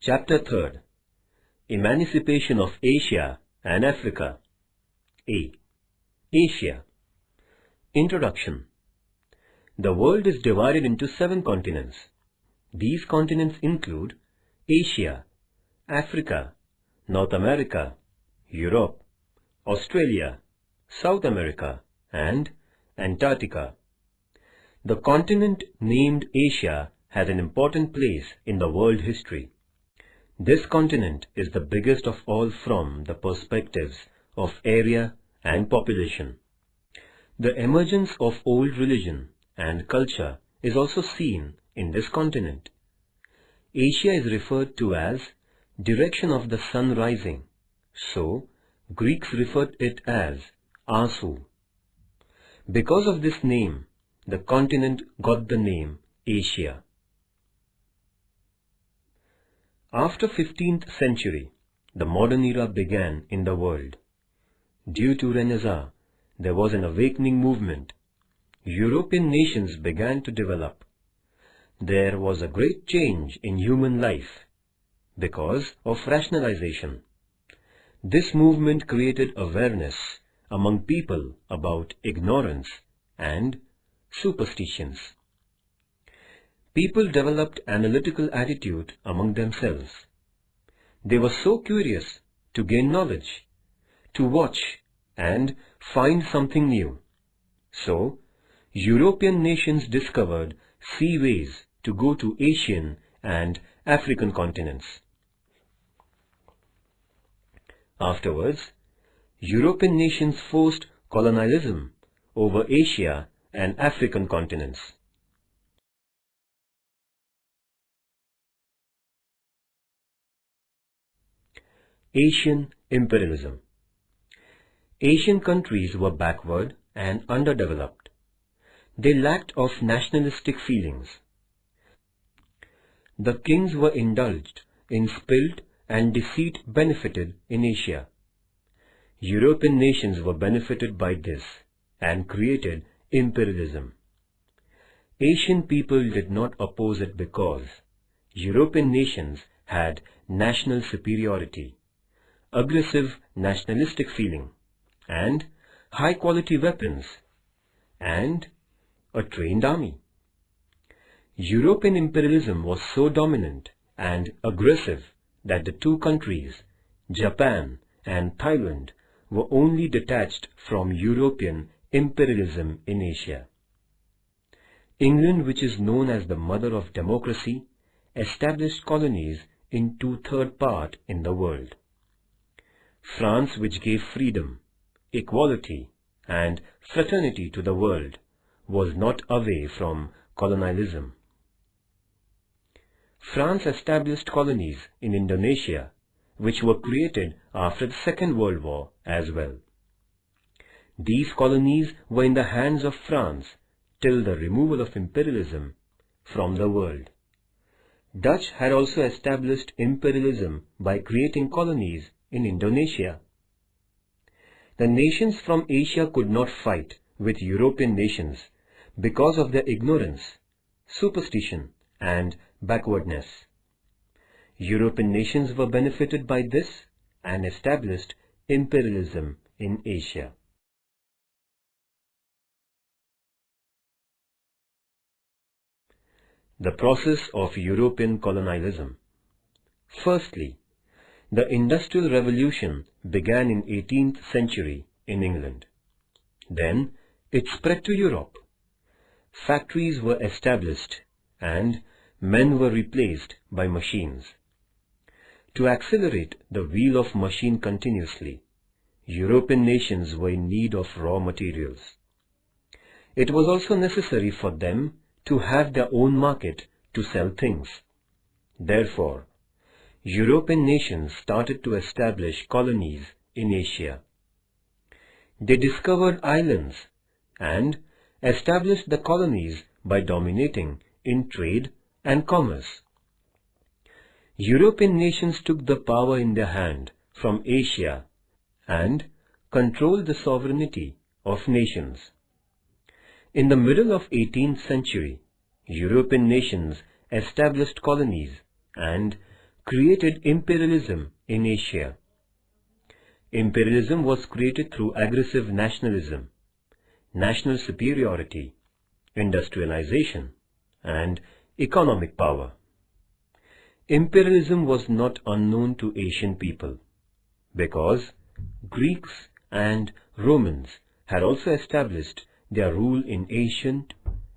Chapter 3. Emancipation of Asia and Africa. A. Asia. Introduction. The world is divided into 7 continents. These continents include Asia, Africa, North America, Europe, Australia, South America, and Antarctica. The continent named Asia has an important place in the world history. This continent is the biggest of all from the perspectives of area and population. The emergence of old religion and culture is also seen in this continent. Asia is referred to as direction of the sun rising, so Greeks referred it as Asu. Because of this name, the continent got the name Asia. After 15th century, the modern era began in the world. Due to Renaissance, there was an awakening movement. European nations began to develop. There was a great change in human life because of rationalization. This movement created awareness among people about ignorance and superstitions. People developed analytical attitude among themselves. They were so curious to gain knowledge, to watch and find something new. So, European nations discovered seaways to go to Asian and African continents. Afterwards, European nations forced colonialism over Asia and African continents. Asian imperialism. Asian countries were backward and underdeveloped. They lacked of nationalistic feelings. The kings were indulged in spilled and deceit benefited in Asia. European nations were benefited by this and created imperialism. Asian people did not oppose it because European nations had national superiority, aggressive nationalistic feeling, and high-quality weapons, and a trained army. European imperialism was so dominant and aggressive that the two countries, Japan and Thailand, were only detached from European imperialism in Asia. England, which is known as the mother of democracy, established colonies in 2/3 part in the world. France, which gave freedom, equality, and fraternity to the world, was not away from colonialism. France established colonies in Indonesia, which were created after the Second World War as well. These colonies were in the hands of France till the removal of imperialism from the world. Dutch had also established imperialism by creating colonies in Indonesia. The nations from Asia could not fight with European nations because of their ignorance, superstition, and backwardness. European nations were benefited by this and established imperialism in Asia. The process of European colonialism. Firstly, the Industrial Revolution began in 18th century in England. Then it spread to Europe. Factories were established and men were replaced by machines. To accelerate the wheel of machine continuously, European nations were in need of raw materials. It was also necessary for them to have their own market to sell things. Therefore, European nations started to establish colonies in Asia. They discovered islands and established the colonies by dominating in trade and commerce. European nations took the power in their hand from Asia and controlled the sovereignty of nations. In the middle of 18th century, European nations established colonies and created imperialism in Asia. Imperialism was created through aggressive nationalism, national superiority, industrialization, and economic power. Imperialism was not unknown to Asian people, because Greeks and Romans had also established their rule in ancient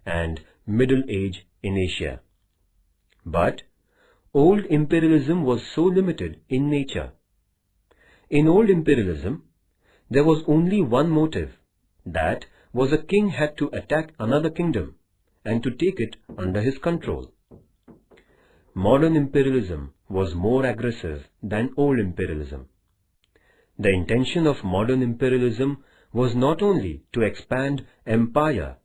and Middle Age in Asia. But old imperialism was so limited in nature. In old imperialism, there was only one motive, that was a king had to attack another kingdom and to take it under his control. Modern imperialism was more aggressive than old imperialism. The intention of modern imperialism was not only to expand empire,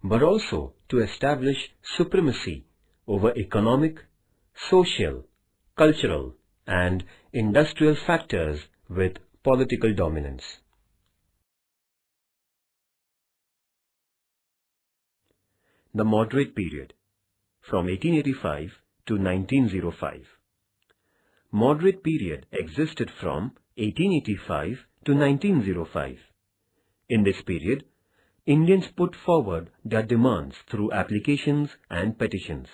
but also to establish supremacy over economic, social, cultural, and industrial factors with political dominance. The Moderate Period, from 1885 to 1905. Moderate period existed from 1885 to 1905. In this period, Indians put forward their demands through applications and petitions.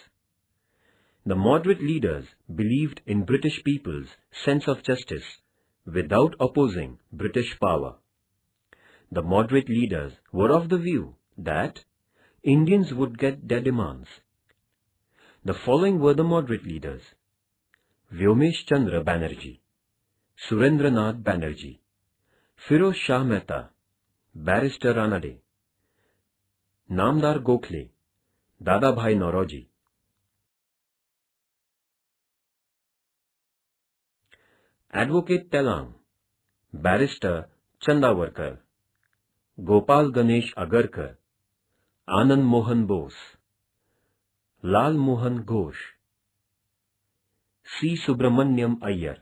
The moderate leaders believed in British people's sense of justice without opposing British power. The moderate leaders were of the view that Indians would get their demands. The following were the moderate leaders: Vyomesh Chandra Banerjee, Surendranath Banerjee, Firoz Shah Mehta, Barrister Ranade, Namdar Gokhale, Dadabhai Naoroji. Advocate Telang, Barrister Chandavarkar, Gopal Ganesh Agarkar, Anand Mohan Bose, Lal Mohan Ghosh, C. Subramanyam Iyer,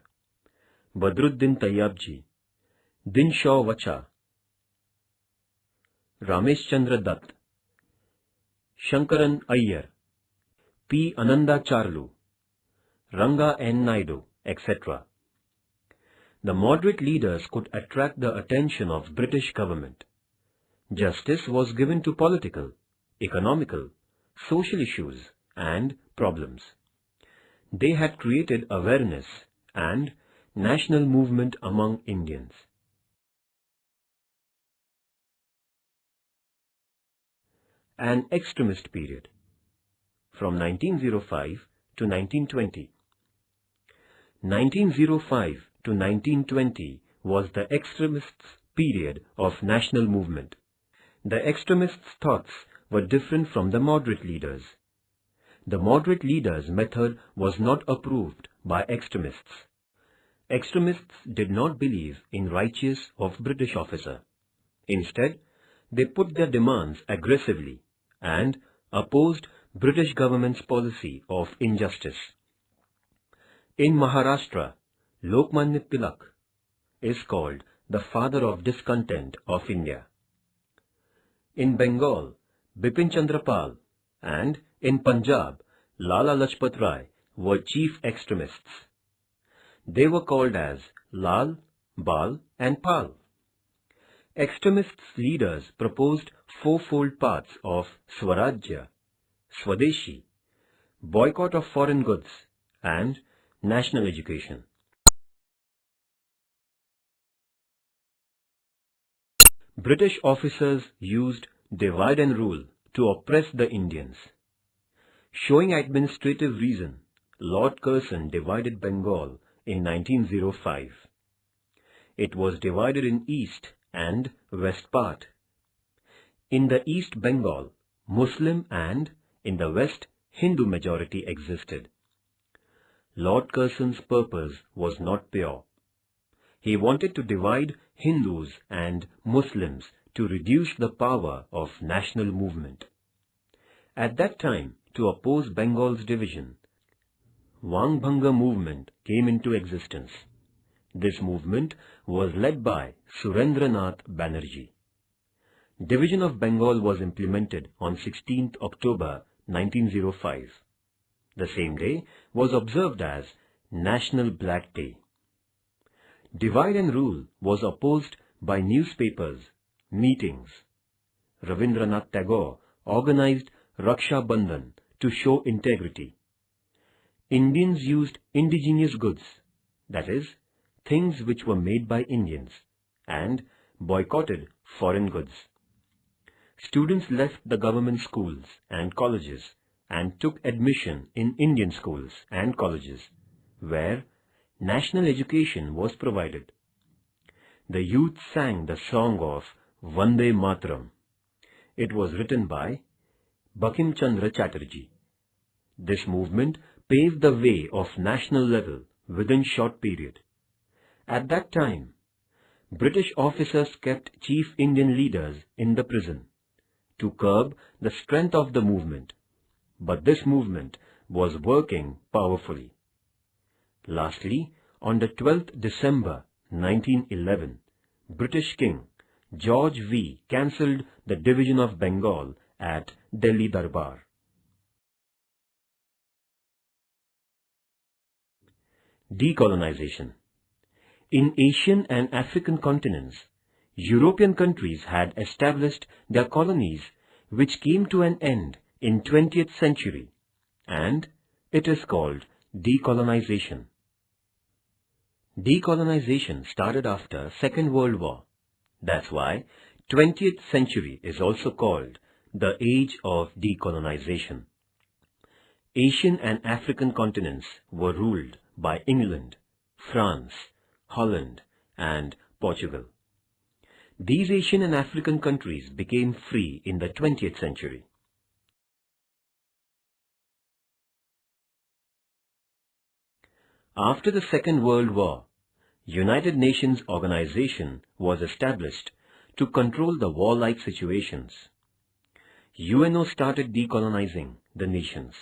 Badruddin Tayyabji, Dinshaw Vacha, Ramesh Chandra Dutt, Shankaran Iyer, P. Ananda Charlu, Ranga N. Naidu, etc. The moderate leaders could attract the attention of British government. Justice was given to political, economical, social issues and problems. They had created awareness and national movement among Indians. An extremist period, from 1905 to 1920. 1905 to 1920 was the extremists' period of national movement. The extremists' thoughts were different from the moderate leaders. The moderate leaders' method was not approved by extremists. Extremists did not believe in righteous of British officer. Instead, they put their demands aggressively and opposed British government's policy of injustice. In Maharashtra, Lokmanya Tilak is called the father of discontent of India. In Bengal, Bipin Chandra Pal, and in Punjab, Lala Lajpat Rai were chief extremists. They were called as Lal, Bal and Pal. Extremists' leaders proposed fourfold paths of Swarajya, Swadeshi, boycott of foreign goods, and national education. British officers used divide and rule to oppress the Indians. Showing administrative reason, Lord Curzon divided Bengal in 1905. It was divided in East and West part. In the East Bengal, Muslim and in the West Hindu majority existed. Lord Curzon's purpose was not pure. He wanted to divide Hindus and Muslims to reduce the power of national movement. At that time, to oppose Bengal's division, Wangbhanga movement came into existence. This movement was led by Surendranath Banerjee. Division of Bengal was implemented on 16th October 1905. The same day was observed as National Black Day. Divide and rule was opposed by newspapers, meetings. Rabindranath Tagore organized Raksha Bandhan to show integrity. Indians used indigenous goods, that is, things which were made by Indians, and boycotted foreign goods. Students left the government schools and colleges and took admission in Indian schools and colleges, where national education was provided. The youth sang the song of Vande Mataram. It was written by Bankim Chandra Chatterjee. This movement paved the way of national level within short period. At that time, British officers kept chief Indian leaders in the prison to curb the strength of the movement, but this movement was working powerfully. Lastly, on the 12th December 1911, British King George V cancelled the division of Bengal at Delhi Darbar. Decolonization. In Asian and African continents, European countries had established their colonies which came to an end in 20th century, and it is called decolonization. Decolonization started after Second World War. That's why 20th century is also called the age of decolonization. Asian and African continents were ruled by England, France, Holland, and Portugal. These Asian and African countries became free in the 20th century. After the Second World War, United Nations Organization was established to control the warlike situations. UNO started decolonizing the nations.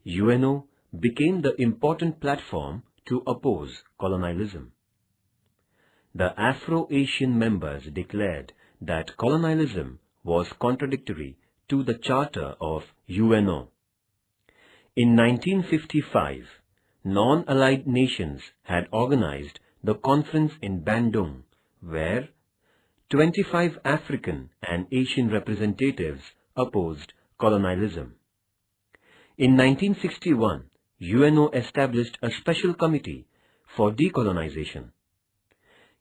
UNO became the important platform to oppose colonialism. The Afro-Asian members declared that colonialism was contradictory to the Charter of UNO. In 1955, non-allied nations had organized the conference in Bandung, where 25 African and Asian representatives opposed colonialism. In 1961, UNO established a special committee for decolonization.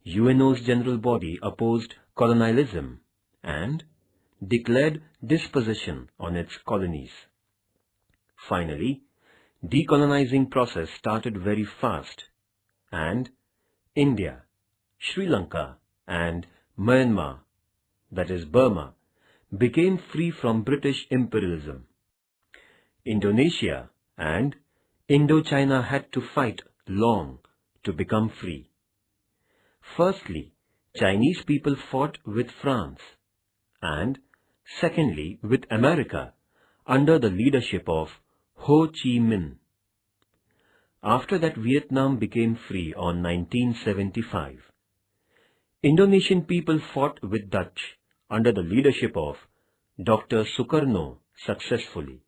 UNO's general body opposed colonialism and declared dispossession on its colonies. Finally, decolonizing process started very fast, and India, Sri Lanka and Myanmar, that is Burma, became free from British imperialism. Indonesia and Indochina had to fight long to become free. Firstly, Chinese people fought with France, and secondly with America under the leadership of Ho Chi Minh. After that, Vietnam became free on 1975. Indonesian people fought with Dutch under the leadership of Dr. Sukarno successfully.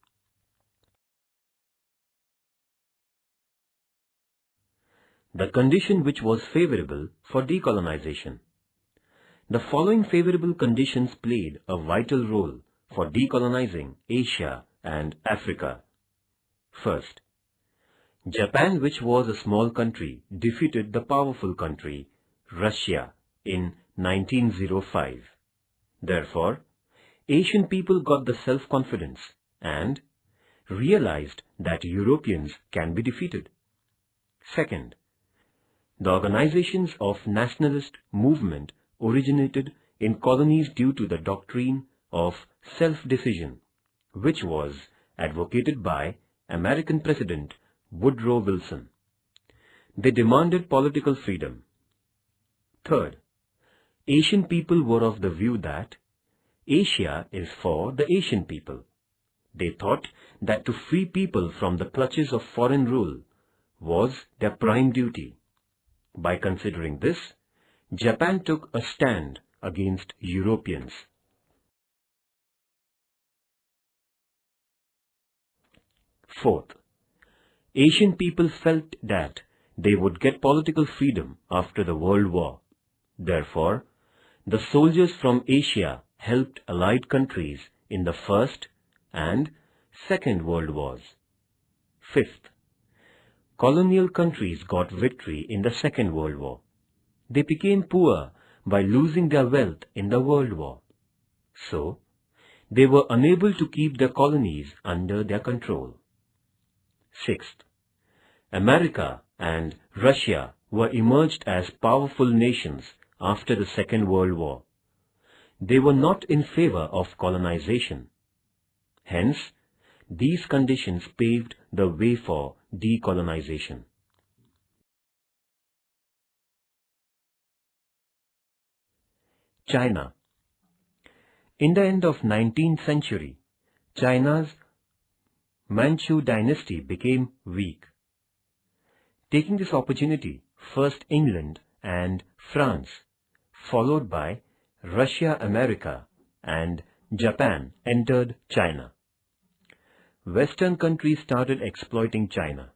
The condition which was favorable for decolonization. The following favorable conditions played a vital role for decolonizing Asia and Africa. First, Japan, which was a small country, defeated the powerful country, Russia, in 1905. Therefore, Asian people got the self-confidence and realized that Europeans can be defeated. Second, the organizations of nationalist movement originated in colonies due to the doctrine of self-decision, which was advocated by American President Woodrow Wilson. They demanded political freedom. Third, Asian people were of the view that Asia is for the Asian people. They thought that to free people from the clutches of foreign rule was their prime duty. By considering this, Japan took a stand against Europeans. Fourth, Asian people felt that they would get political freedom after the World War. Therefore, the soldiers from Asia helped Allied countries in the First and Second World Wars. Fifth, colonial countries got victory in the Second World War. They became poor by losing their wealth in the World War. So, they were unable to keep their colonies under their control. Sixth, America and Russia were emerged as powerful nations after the Second World War. They were not in favor of colonization. Hence, these conditions paved the way for decolonization. China. In the end of 19th century, China's Manchu dynasty became weak. Taking this opportunity, first England and France, followed by Russia, America, and Japan entered China. Western countries started exploiting China.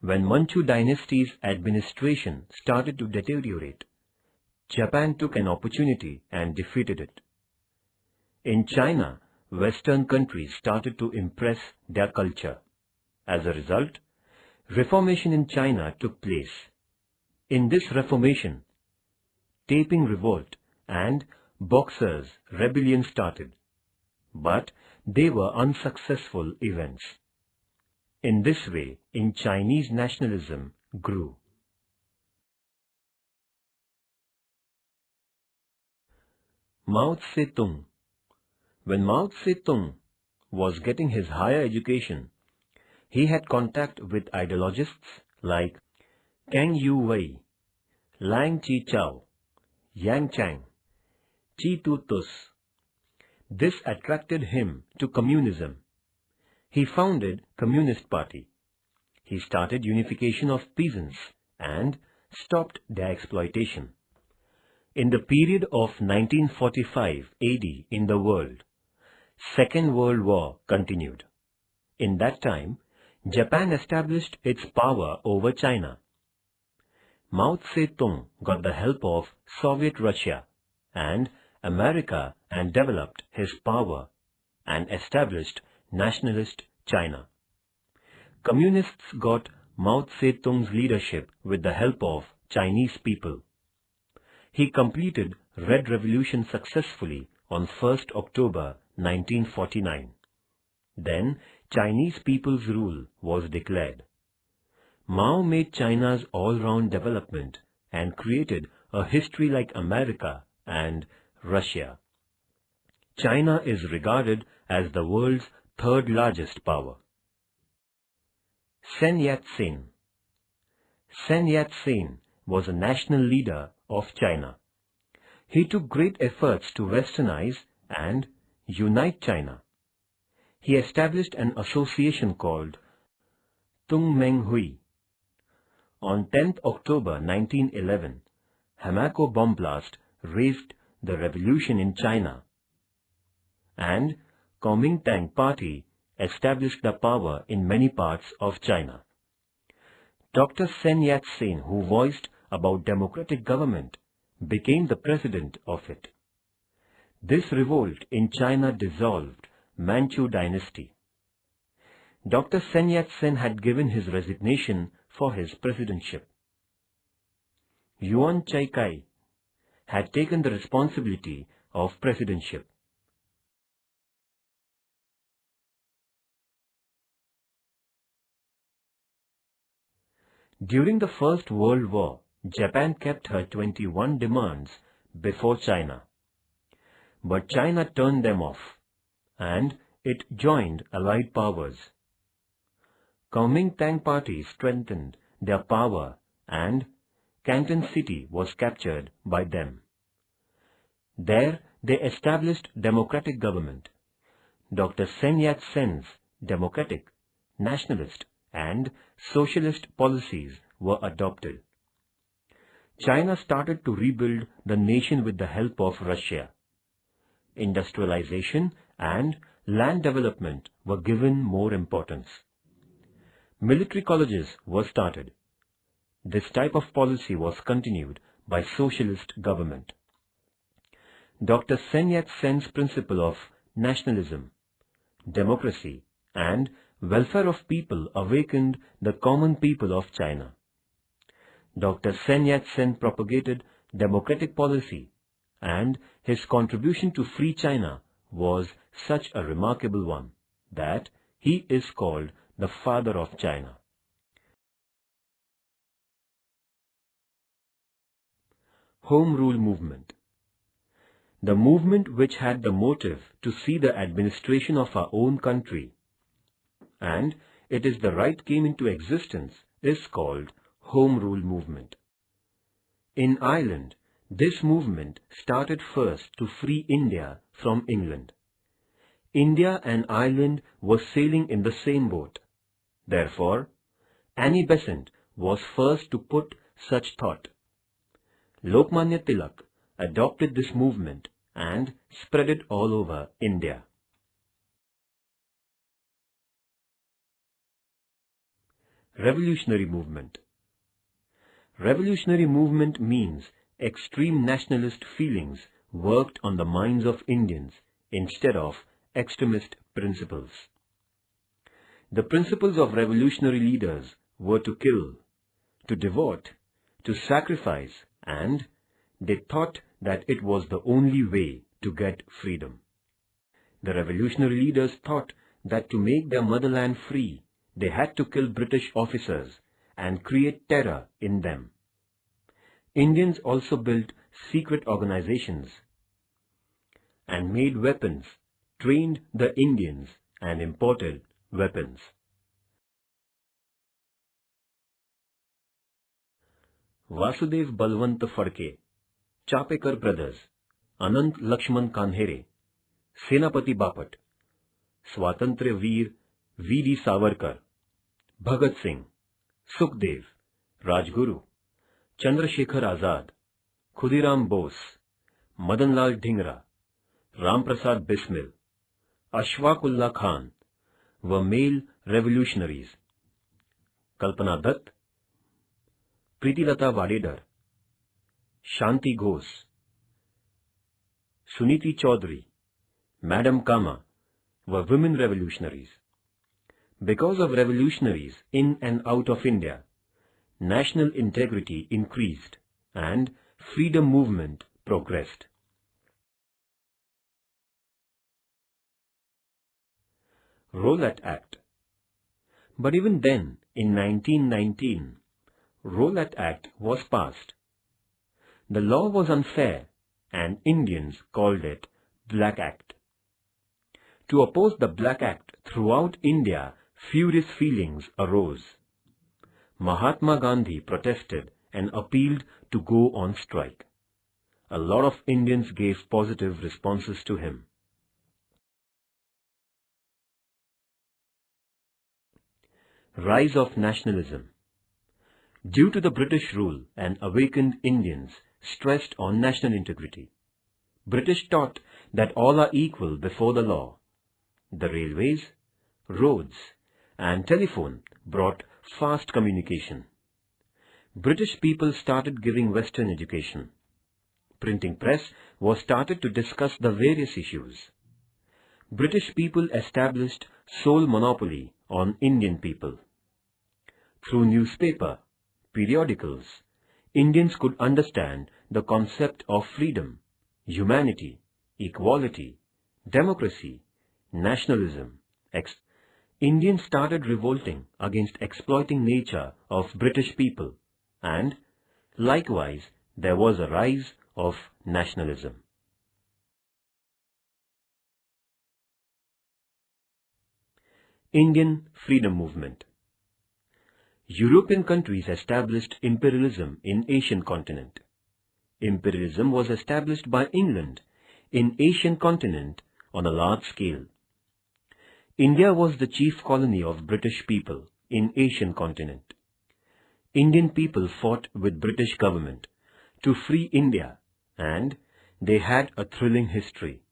When Manchu dynasty's administration started to deteriorate, Japan took an opportunity and defeated it. In China, Western countries started to impress their culture. As a result, Reformation in China took place. In this Reformation, Taiping Revolt and Boxers' Rebellion started, but they were unsuccessful events. In this way, in Chinese nationalism grew. Mao Zedong. When Mao Zedong was getting his higher education, he had contact with ideologists like Kang Yu-wei, Lang Chi-chao, Yang Chang, Chi Tu-tus. This attracted him to communism. He founded Communist Party. He started unification of peasants and stopped their exploitation. In the period of 1945 AD in the world, Second World War continued. In that time, Japan established its power over China. Mao Zedong got the help of Soviet Russia and America and developed his power and established nationalist China. Communists got Mao Zedong's leadership with the help of Chinese people. He completed Red Revolution successfully on 1st October 1949. Then Chinese people's rule was declared. Mao made China's all-round development and created a history like America and Russia. China is regarded as the world's third largest power. Sun Yat-sen. Sun Yat-sen was a national leader of China. He took great efforts to westernize and unite China. He established an association called Tung Meng Hui. On 10th October 1911, Hamako bomb blast raised the revolution in China, and Kuomintang Party established the power in many parts of China. Dr. Sun Yat-sen, who voiced about democratic government, became the president of it. This revolt in China dissolved Manchu dynasty. Dr. Sun Yat-sen had given his resignation for his presidentship. Yuan Chai-kai had taken the responsibility of presidentship. During the First World War, Japan kept her 21 demands before China. But China turned them off, and it joined Allied powers. Kuomintang Party strengthened their power, and Canton City was captured by them. There they established democratic government. Dr. Sun Yat-sen's democratic, nationalist and socialist policies were adopted. China started to rebuild the nation with the help of Russia. Industrialization and land development were given more importance. Military colleges were started. This type of policy was continued by socialist government. Dr. Sun Yat-sen's principle of nationalism, democracy, and welfare of people awakened the common people of China. Dr. Sun Yat-sen propagated democratic policy, and his contribution to free China was such a remarkable one that he is called the father of China. Home Rule Movement. The movement which had the motive to see the administration of our own country, and it is the right came into existence, is called Home Rule Movement. In Ireland, this movement started first to free India from England. India and Ireland were sailing in the same boat. Therefore, Annie Besant was first to put such thought. Lokmanya Tilak adopted this movement and spread it all over India. Revolutionary movement. Revolutionary movement means extreme nationalist feelings worked on the minds of Indians instead of extremist principles. The principles of revolutionary leaders were to kill, to devote, to sacrifice, and they thought that it was the only way to get freedom. The revolutionary leaders thought that to make their motherland free, they had to kill British officers and create terror in them. Indians also built secret organizations and made weapons, trained the Indians and imported weapons. Vasudev Balwant Phadke, Chapekar brothers, Anant Lakshman Kanhere, Senapati Bapat, Swatantra Veer V.D. Savarkar, Bhagat Singh, Sukhdev, Rajguru, Chandrasekhar Azad, Khudiram Bose, Madanlal Dhingra, Ramprasad Bismil, Ashfaqullah Khan were male revolutionaries. Kalpana Dutt, Pritilata Vadedar, Shanti Ghosh, Suniti Chaudhary, Madam Kama were women revolutionaries. Because of revolutionaries in and out of India, national integrity increased and freedom movement progressed. Rowlatt Act. But even then, in 1919, Rowlatt Act was passed. The law was unfair and Indians called it Black Act. To oppose the Black Act throughout India, furious feelings arose. Mahatma Gandhi protested and appealed to go on strike. A lot of Indians gave positive responses to him. Rise of nationalism. Due to the British rule, and awakened Indians stressed on national integrity. British taught that all are equal before the law. The railways, roads, and telephone brought fast communication. British people started giving Western education. Printing press was started to discuss the various issues. British people established sole monopoly on Indian people. Through newspaper, periodicals, Indians could understand the concept of freedom, humanity, equality, democracy, nationalism. Indians started revolting against exploiting nature of British people, and likewise there was a rise of nationalism. Indian Freedom Movement. European countries established imperialism in Asian continent. Imperialism was established by England in Asian continent on a large scale. India was the chief colony of British people in Asian continent. Indian people fought with British government to free India, and they had a thrilling history.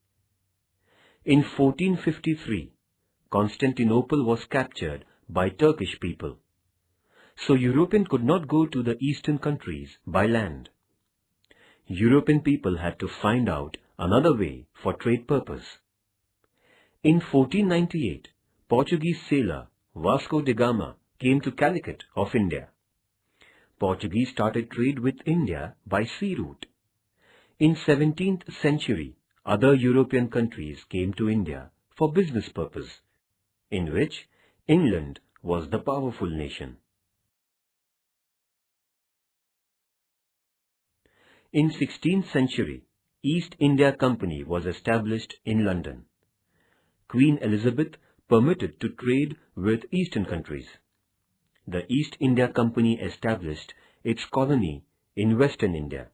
In 1453, Constantinople was captured by Turkish people. So European could not go to the eastern countries by land. European people had to find out another way for trade purpose. In 1498, Portuguese sailor Vasco da Gama came to Calicut of India. Portuguese started trade with India by sea route. In 17th century, other European countries came to India for business purpose, in which England was the powerful nation. In 16th century, East India Company was established in London. Queen Elizabeth permitted to trade with eastern countries. The East India Company established its colony in Western India.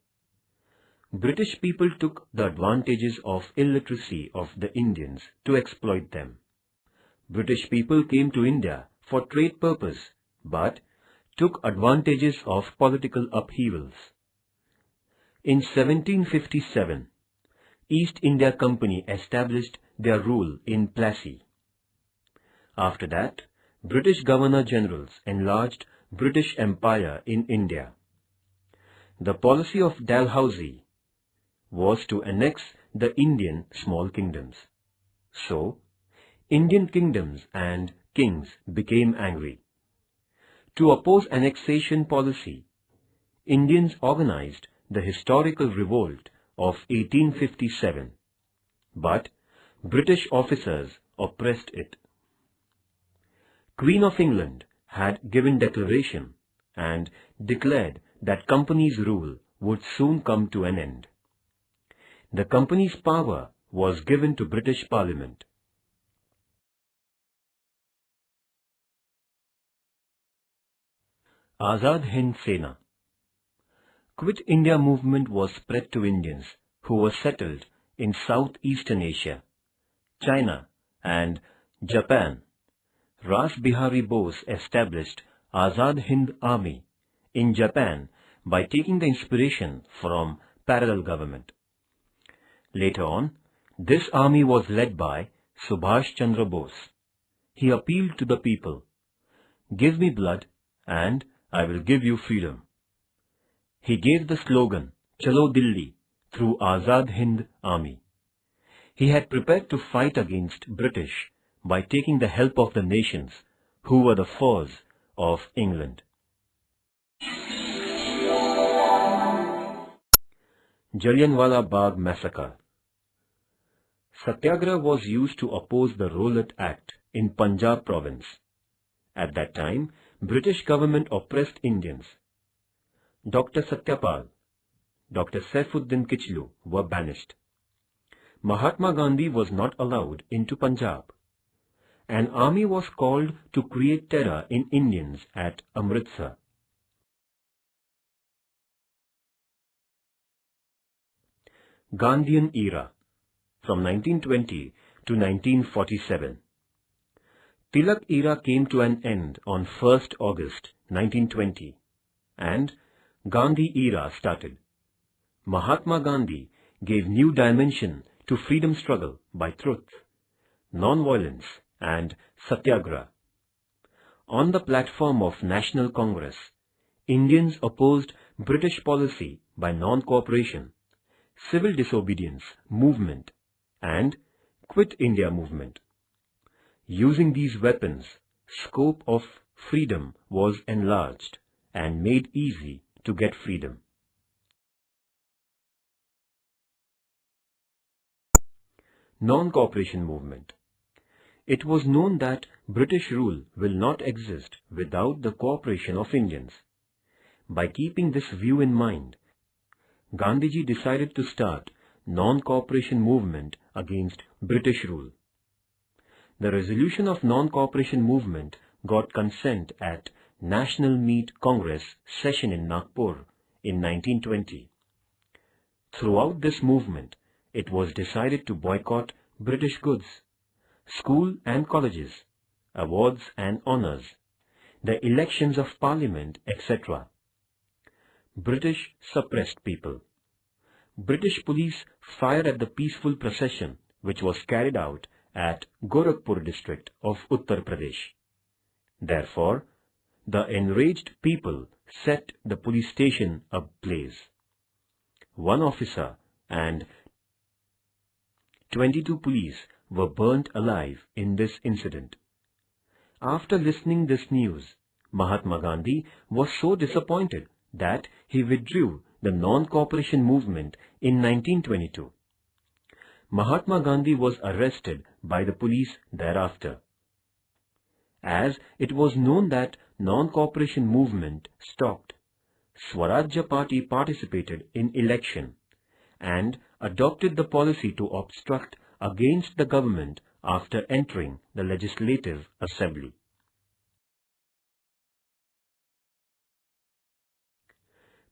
British people took the advantages of illiteracy of the Indians to exploit them. British people came to India for trade purpose, but took advantages of political upheavals. In 1757, East India Company established their rule in Plassey. After that, British Governor-Generals enlarged British Empire in India. The policy of Dalhousie was to annex the Indian small kingdoms. So, Indian kingdoms and kings became angry. To oppose annexation policy, Indians organized the historical revolt of 1857, but British officers oppressed it. Queen of England had given declaration and declared that Company's rule would soon come to an end. The Company's power was given to British Parliament. Azad Hind Sena. Quit India movement was spread to Indians who were settled in Southeastern Asia, China and Japan. Ras Bihari Bose established Azad Hind Army in Japan by taking the inspiration from parallel government. Later on, this army was led by Subhash Chandra Bose. He appealed to the people, "Give me blood and I will give you freedom." He gave the slogan, "Chalo Dilli," through Azad Hind Army. He had prepared to fight against British by taking the help of the nations who were the foes of England. Jallianwala Bagh Massacre. Satyagraha was used to oppose the Rowlatt Act in Punjab province. At that time, British government oppressed Indians. Dr. Satyapal, Dr. Saifuddin Kichlu were banished. Mahatma Gandhi was not allowed into Punjab. An army was called to create terror in Indians at Amritsar. Gandhian era from 1920 to 1947. Tilak era came to an end on 1st August 1920 and Gandhi era started. Mahatma Gandhi gave new dimension to freedom struggle by truth, non-violence and satyagraha. On the platform of National Congress, Indians opposed British policy by non-cooperation, civil disobedience movement and Quit India movement. Using these weapons, scope of freedom was enlarged and made easy to get freedom. Non-cooperation movement. It was known that British rule will not exist without the cooperation of Indians. By keeping this view in mind, Gandhiji decided to start non-cooperation movement against British rule. The resolution of non-cooperation movement got consent at National Meet Congress session in Nagpur in 1920. Throughout this movement, it was decided to boycott British goods, school and colleges, awards and honours, the elections of parliament, etc. British suppressed people. British police fired at the peaceful procession which was carried out at Gorakhpur district of Uttar Pradesh. Therefore, the enraged people set the police station ablaze. One officer and 22 police were burnt alive in this incident. After listening this news, Mahatma Gandhi was so disappointed that he withdrew the non-cooperation movement in 1922. Mahatma Gandhi was arrested by the police thereafter. As it was known that non-cooperation movement stopped, Swarajya Party participated in election and adopted the policy to obstruct against the government after entering the Legislative Assembly.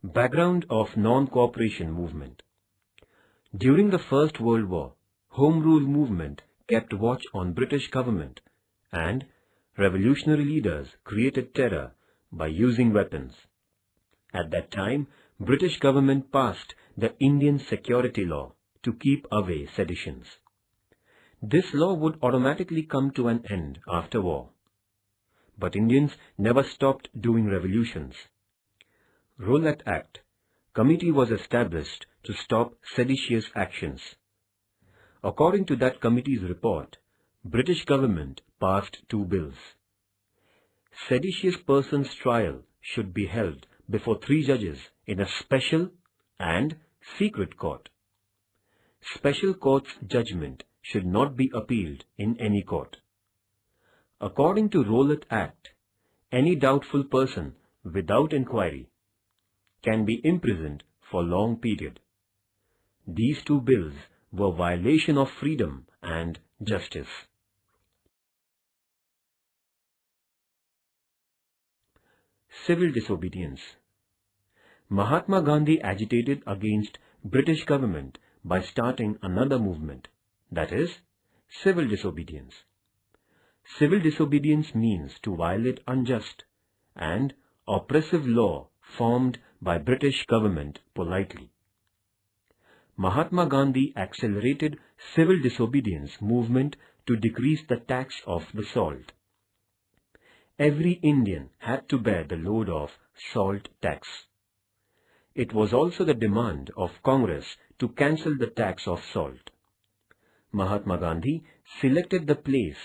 Background of non-cooperation movement. During the First World War, Home Rule movement kept watch on British government and revolutionary leaders created terror by using weapons. At that time, British government passed the Indian Security Law to keep away seditions. This law would automatically come to an end after war. But Indians never stopped doing revolutions. Rowlatt Act committee was established to stop seditious actions. According to that committee's report, British government passed 2 bills. Seditious person's trial should be held before 3 judges in a special and secret court. Special court's judgment should not be appealed in any court. According to Rowlatt Act, any doubtful person without inquiry can be imprisoned for long period. These 2 bills were violation of freedom and justice. Civil disobedience. Mahatma Gandhi agitated against British government by starting another movement, that is, civil disobedience. Civil disobedience means to violate unjust and oppressive law formed by British government politely. Mahatma Gandhi accelerated civil disobedience movement to decrease the tax of the salt. Every Indian had to bear the load of salt tax. It was also the demand of Congress to cancel the tax of salt. Mahatma Gandhi selected the place,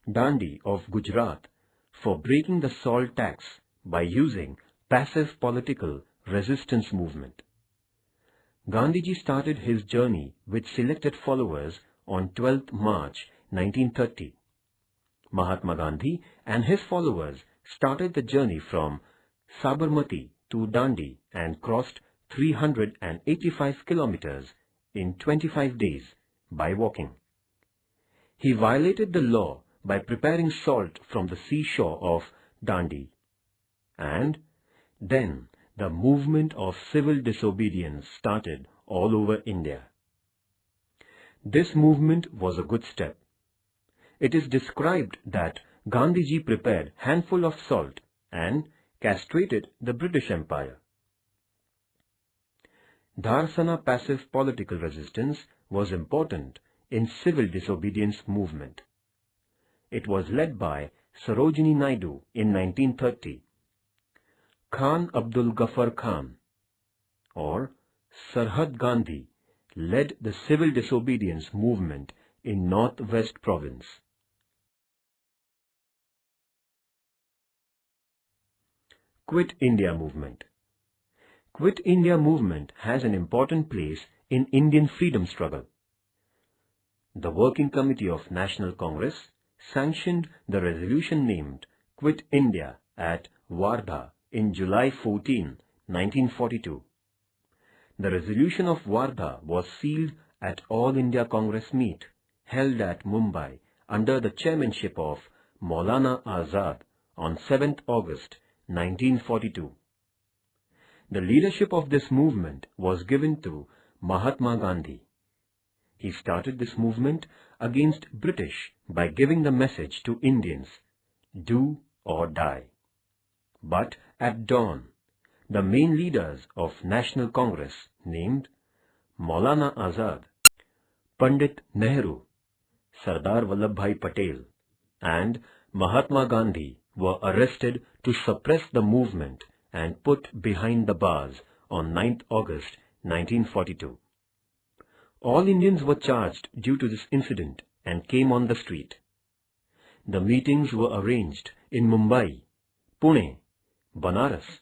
Dandi of Gujarat, for breaking the salt tax by using passive political resistance movement. Gandhiji started his journey with selected followers on 12th March 1930. Mahatma Gandhi and his followers started the journey from Sabarmati to Dandi and crossed 385 kilometers in 25 days by walking. He violated the law by preparing salt from the seashore of Dandi. And then the movement of civil disobedience started all over India. This movement was a good step. It is described that Gandhiji prepared handful of salt and castrated the British Empire. Dharsana passive political resistance was important in civil disobedience movement. It was led by Sarojini Naidu in 1930. Khan Abdul Ghaffar Khan or Sarhad Gandhi led the civil disobedience movement in Northwest Province. Quit India movement. Quit India movement has an important place in Indian freedom struggle. The Working Committee of National Congress sanctioned the resolution named Quit India at Wardha in July 14, 1942. The resolution of Wardha was sealed at All India Congress meet held at Mumbai under the chairmanship of Maulana Azad on 7th August 1942. The leadership of this movement was given to Mahatma Gandhi. He started this movement against British by giving the message to Indians, do or die. But at dawn, the main leaders of National Congress named Maulana Azad, Pandit Nehru, Sardar Vallabhbhai Patel and Mahatma Gandhi were arrested to suppress the movement and put behind the bars on 9th August 1942. All Indians were charged due to this incident and came on the street. The meetings were arranged in Mumbai, Pune, Banaras,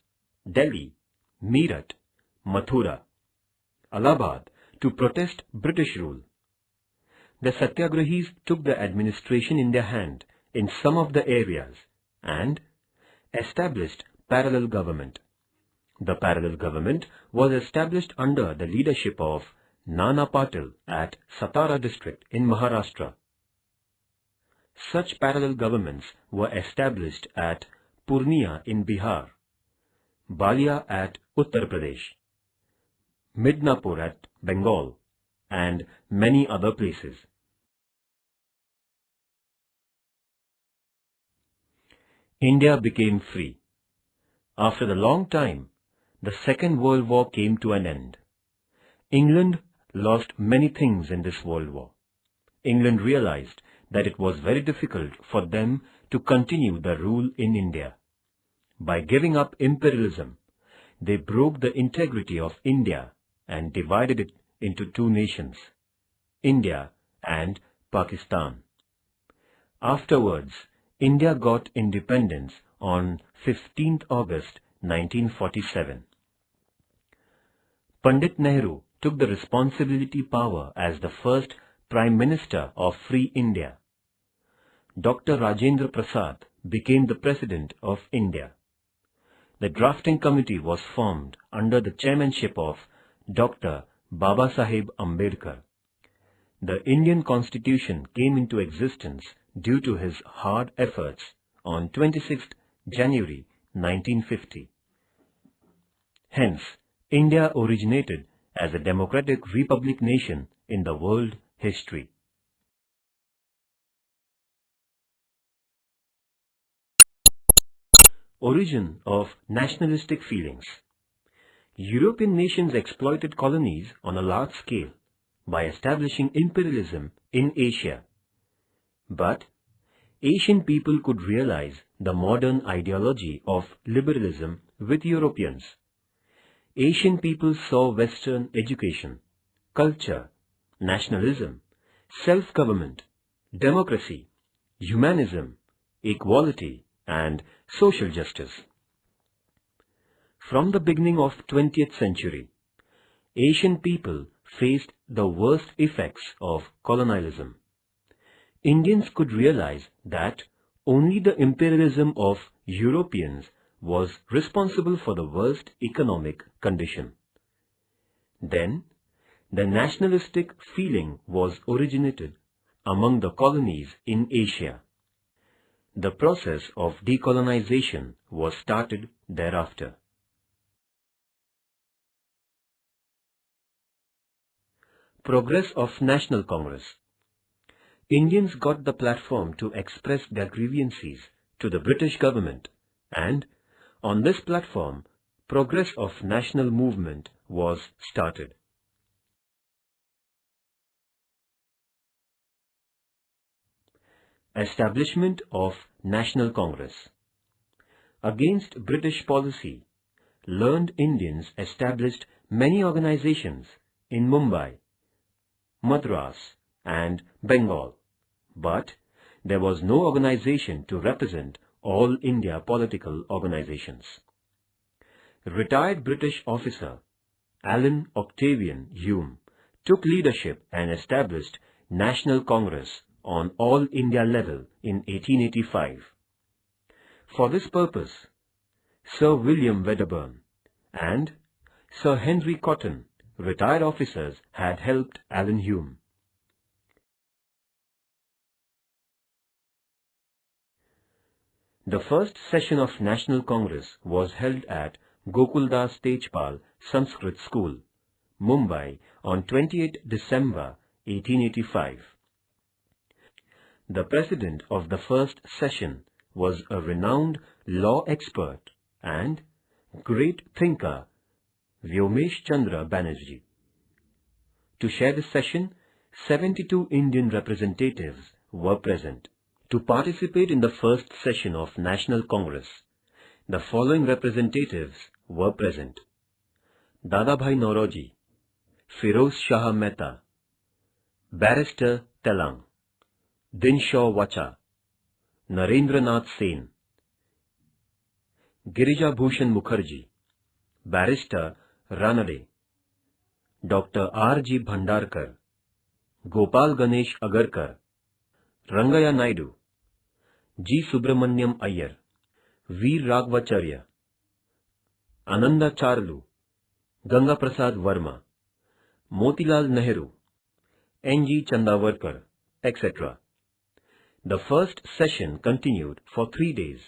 Delhi, Meerut, Mathura, Allahabad to protest British rule. The Satyagrahis took the administration in their hand in some of the areas and established parallel government. The parallel government was established under the leadership of Nana Patil at Satara district in Maharashtra. Such parallel governments were established at Purnia in Bihar, Balia at Uttar Pradesh, Midnapur at Bengal, and many other places. India became free. After a long time, the Second World War came to an end. England lost many things in this World War. England realized that it was very difficult for them to continue the rule in India. By giving up imperialism, they broke the integrity of India and divided it into two nations, India and Pakistan. Afterwards, India got independence on 15th August 1947. Pandit Nehru took the responsibility power as the first Prime Minister of Free India. Dr. Rajendra Prasad became the President of India. The drafting committee was formed under the chairmanship of Dr. Babasaheb Ambedkar. The Indian Constitution came into existence due to his hard efforts on 26th January 1950. Hence, India originated as a democratic republic nation in the world history. Origin of nationalistic feelings. European nations exploited colonies on a large scale by establishing imperialism in Asia. But Asian people could realize the modern ideology of liberalism with Europeans. Asian people saw Western education, culture, nationalism, self-government, democracy, humanism, equality, and social justice. From the beginning of 20th century, Asian people faced the worst effects of colonialism. Indians could realize that only the imperialism of Europeans was responsible for the worst economic condition. Then, the nationalistic feeling was originated among the colonies in Asia. The process of decolonization was started thereafter. Progress of National Congress. Indians got the platform to express their grievances to the British government, and on this platform, progress of national movement was started. Establishment of National Congress. Against British policy, learned Indians established many organizations in Mumbai, Madras, and Bengal, but there was no organization to represent all India political organizations. Retired British officer Allen Octavian Hume took leadership and established National Congress on all India level in 1885. For this purpose, Sir William Wedderburn and Sir Henry Cotton, retired officers, had helped Allen Hume. The first session of National Congress was held at Gokuldas Tejpal Sanskrit School, Mumbai on 28 December 1885. The president of the first session was a renowned law expert and great thinker Vyomesh Chandra Banerjee. To share the session, 72 Indian representatives were present, To participate in the first session of National Congress, the following representatives were present: Dadabhai Nauroji, Firoz Shah Mehta, Barrister Telang, Dinshaw Wacha, Narendranath Sen, Girija Bhushan Mukherjee, Barrister Ranade, Dr. R.G. Bhandarkar, Gopal Ganesh Agarkar, Rangaya Naidu, G. Subramanyam Iyer, V. Raghvacharya, Ananda Charlu, Ganga Prasad Verma, Motilal Nehru, N.G. Chandavarkar, etc. The first session continued for 3 days.